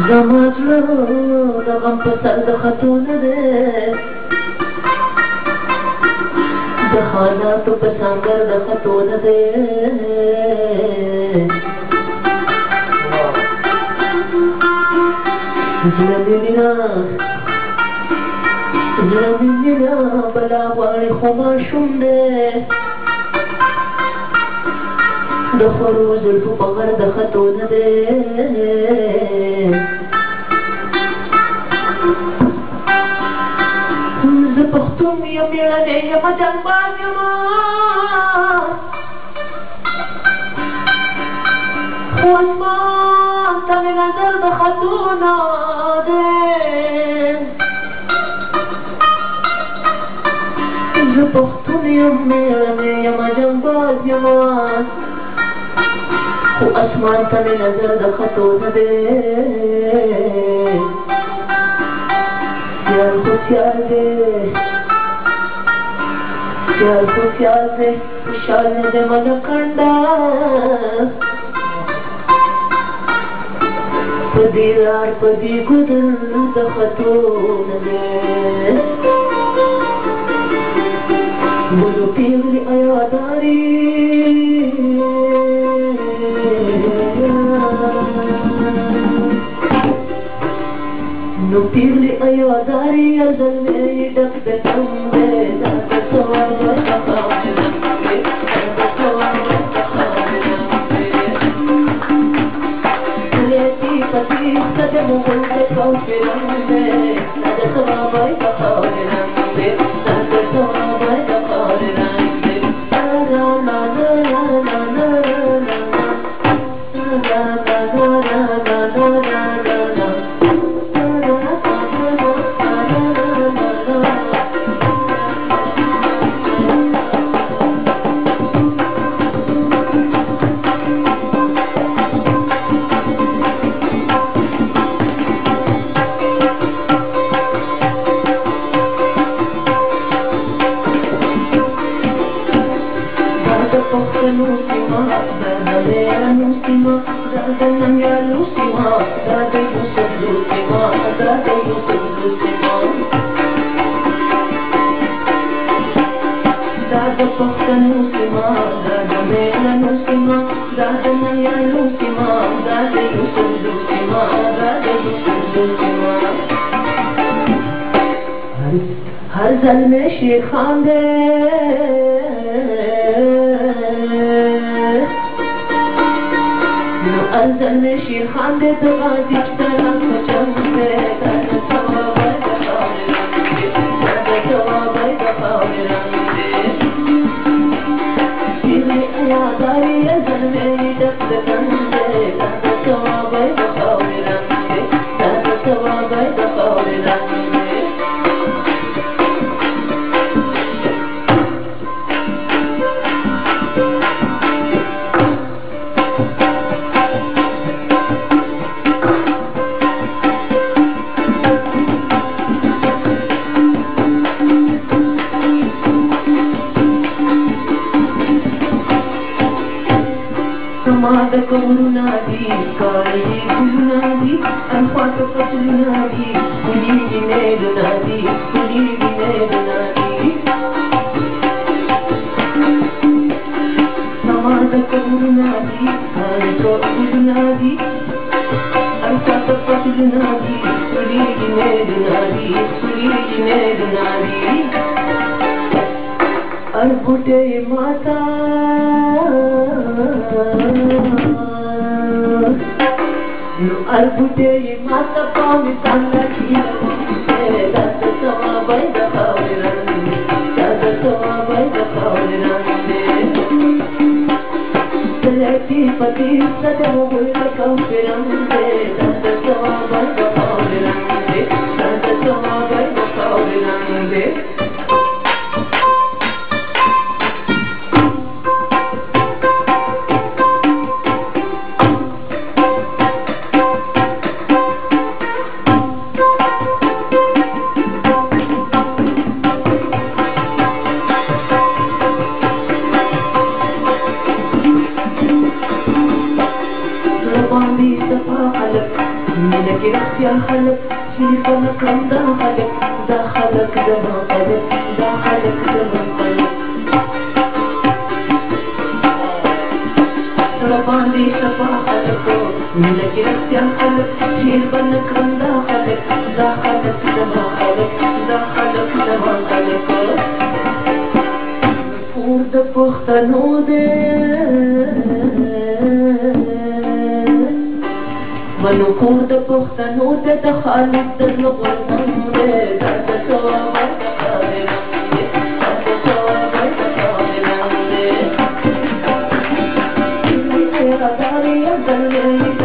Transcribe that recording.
زمازلو د غم په سر د خطونه دی د حالاتو په سنګر د خطونه دی زړه مې مینا بلا غواړي خو ماشوم دی د خړو زلفو په غر د خطونه دی زه پښتون یم میړنی یم جنګباز یم خو اسمان ته مې نظر د خطونه دی زه پښتون یم میړنی یم جنګباز یم خو اسمان ته مې نظر د خطونه دی سیال خو سیال دی سیال خو سیال دی خوشحال نه دی مګه کنډه په دې لار په دې ګودر د خطونه دی بلو پیغلې ایاداري نو پیغلی ایاداری ازلمی ڈک دکم دے دک سوار بخواہ دک سوار بخواہ لیتی پتیس قدم غلط کوفی رنگ دے دک سوار بخواہ رنگ دے دک سوار بخواہ رنگ دے نا نا نا نا نا हर जल में शेखान दे हर जल में शेखान दे तो गाजी तरह खचम दे कर सवाबाई दफावे रंग दे सिले अयादारी जल में डक दकन दे कर सवाबाई दफावे रंग दे कर सवाबाई दफावे रंग दे Nadi, Kali Nadi, and what a Nadi, Kuli Nadi, Kuli Nadi. Samada Nadi, Kali Nadi, and what a Nadi, Kuli Nadi, Kuli Nadi. Arbute Mata. Arbute mata paami tanga kiya dat sawabai da khawran dat sawabai da khawran selati pati sadam hoi khawran dat sawabai da khawran dat دې باندې صفا خلک مینه کې رښتیا خلک چې فنه کړم دا خلک زما خلک دا خلک زما خلک زړه باندې صفا خلک مینه کې رښتیا خلک چې فنه کړم دا خلک زما خلک دا خلک زما خلک کور د پښتنو دی منو کور د پښتنو ته د خالد د زړه غورځنګ دی دا د ثواب د خاورې رنګ دی دا د ثواب د خاورې رنګ دی